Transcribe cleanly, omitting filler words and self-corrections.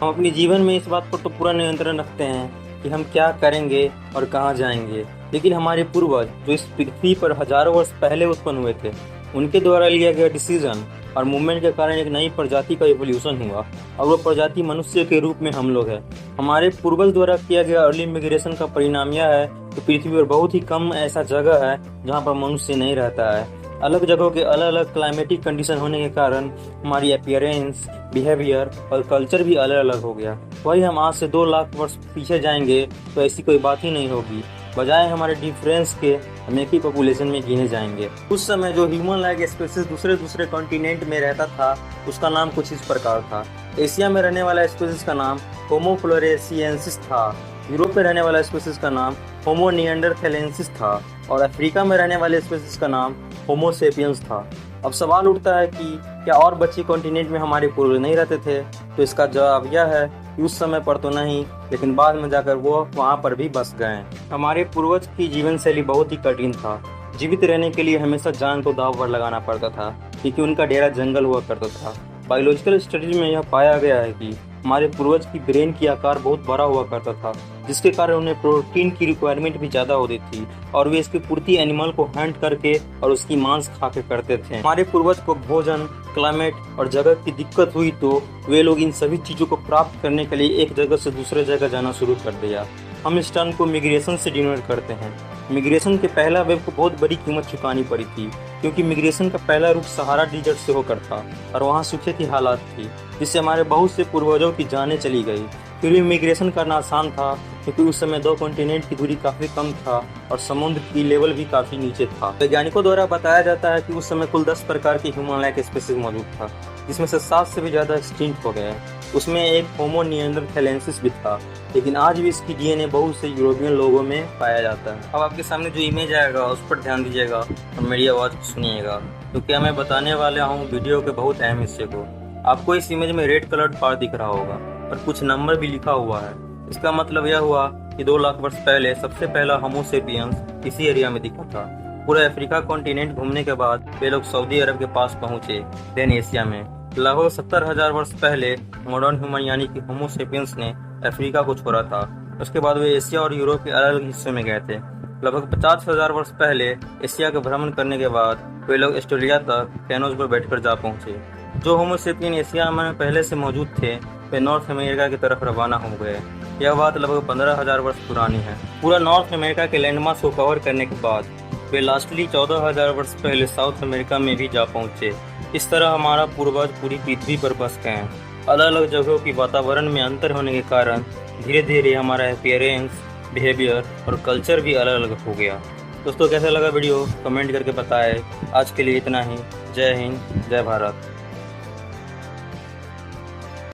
हम अपने जीवन में इस बात पर तो पूरा नियंत्रण रखते हैं कि हम क्या करेंगे और कहाँ जाएंगे, लेकिन हमारे पूर्वज जो इस पृथ्वी पर हजारों वर्ष पहले उत्पन्न हुए थे, उनके द्वारा लिया गया डिसीजन और मूवमेंट के कारण एक नई प्रजाति का इवोल्यूशन हुआ और वो प्रजाति मनुष्य के रूप में हम लोग हैं। हमारे पूर्वज द्वारा किया गया अर्ली इमिग्रेशन का परिणाम यह है कि पृथ्वी पर बहुत ही कम ऐसा जगह है जहाँ पर मनुष्य नहीं रहता है। अलग जगहों के अलग अलग क्लाइमेटिक कंडीशन होने के कारण हमारी अपीयरेंस, बिहेवियर और कल्चर भी अलग अलग हो गया। वही हम आज से 2 लाख वर्ष पीछे जाएंगे तो ऐसी कोई बात ही नहीं होगी। बजाय हमारे डिफरेंस के हम एक ही पॉपुलेशन में गिने जाएंगे। उस समय जो ह्यूमन लाइक स्पेसीज दूसरे दूसरे कॉन्टिनेंट में रहता था उसका नाम कुछ इस प्रकार था। एशिया में रहने वाला स्पेसीज का नाम होमो फ्लोरेसिएंसिस था। यूरोप में रहने वाला स्पेसीज का नाम होमो निएंडरथैलेंसिस था और अफ्रीका में रहने वाले स्पेसीज का नाम होमो सेपियंस था। अब सवाल उठता है कि क्या और बच्चे कॉन्टिनेंट में हमारे पूर्वज नहीं रहते थे? तो इसका जवाब यह है कि उस समय पर तो नहीं, लेकिन बाद में जाकर वो वहाँ पर भी बस गए। हमारे पूर्वज की जीवन शैली बहुत ही कठिन था। जीवित रहने के लिए हमेशा जान को दांव पर लगाना पड़ता था क्योंकि उनका डेरा जंगल हुआ करता था। बायोलॉजिकल स्टडीज में यह पाया गया है कि हमारे पूर्वज की ब्रेन की आकार बहुत बड़ा हुआ करता था, जिसके कारण उन्हें प्रोटीन की रिक्वायरमेंट भी ज़्यादा होती थी और वे इसकी पूर्ति एनिमल को हंट करके और उसकी मांस खा के करते थे। हमारे पूर्वज को भोजन, क्लाइमेट और जगह की दिक्कत हुई तो वे लोग इन सभी चीज़ों को प्राप्त करने के लिए एक जगह से दूसरे जगह जाना शुरू कर दिया। हम इस टर्म को मिग्रेशन से डिनोट करते हैं। मिग्रेशन के पहला वेव को बहुत बड़ी कीमत चुकानी पड़ी थी क्योंकि मिग्रेशन का पहला रूट सहारा डिजर्ट से होकर था और वहाँ सूखे की हालात थी, जिससे हमारे बहुत से पूर्वजों की जानें चली गई। फिर भी मिग्रेशन करना आसान था क्योंकि उस समय 2 कॉन्टिनेंट की दूरी काफ़ी कम था और समुद्र की लेवल भी काफ़ी नीचे था। वैज्ञानिकों द्वारा बताया जाता है कि उस समय कुल 10 प्रकार के ह्यूमन लाइक स्पीशीज मौजूद था, जिसमें से 7 से भी ज़्यादा एक्सटिंक्ट हो गए। उसमें एक होमो निएंडरथैलेंसिस भी था, लेकिन आज भी इसकी डीएनए बहुत से यूरोपियन लोगों में पाया जाता है। अब आपके सामने जो इमेज आएगा उस पर ध्यान दीजिएगा और मेरी आवाज़ को सुनिएगा, क्योंकि मैं बताने वाला हूँ वीडियो के बहुत अहम हिस्से को। आपको इस इमेज में रेड कलर्ड पार्ट दिख रहा होगा और कुछ नंबर भी लिखा हुआ है। इसका मतलब यह हुआ कि 2 लाख वर्ष पहले सबसे पहला होमो सेपियंस इसी एरिया में दिखा था। पूरा अफ्रीका कॉन्टिनेंट घूमने के बाद वे लोग सऊदी अरब के पास पहुंचे, देन एशिया में। लगभग 70,000 वर्ष पहले मॉडर्न ह्यूमन यानी कि होमो सेपियंस ने अफ्रीका को छोड़ा था। उसके बाद वे एशिया और यूरोप के अलग अलग हिस्सों में गए थे। लगभग 50,000 वर्ष पहले एशिया का भ्रमण करने के बाद वे लोग ऑस्ट्रेलिया तक कैनोज पर बैठकर जा पहुंचे। जो होमो सेपियन एशिया में पहले से मौजूद थे वे नॉर्थ अमेरिका की तरफ रवाना हो गए। यह बात लगभग 15,000 वर्ष पुरानी है। पूरा नॉर्थ अमेरिका के लैंडमार्क को कवर करने के बाद वे लास्टली 14,000 वर्ष पहले साउथ अमेरिका में भी जा पहुंचे। इस तरह हमारा पूर्वज पूरी पृथ्वी पर बस गए। अलग अलग जगहों की वातावरण में अंतर होने के कारण धीरे धीरे हमारा अपीयरेंस, बिहेवियर और कल्चर भी अलग अलग हो गया। दोस्तों, कैसा लगा वीडियो कमेंट करके बताएं। आज के लिए इतना ही। जय हिंद, जय भारत।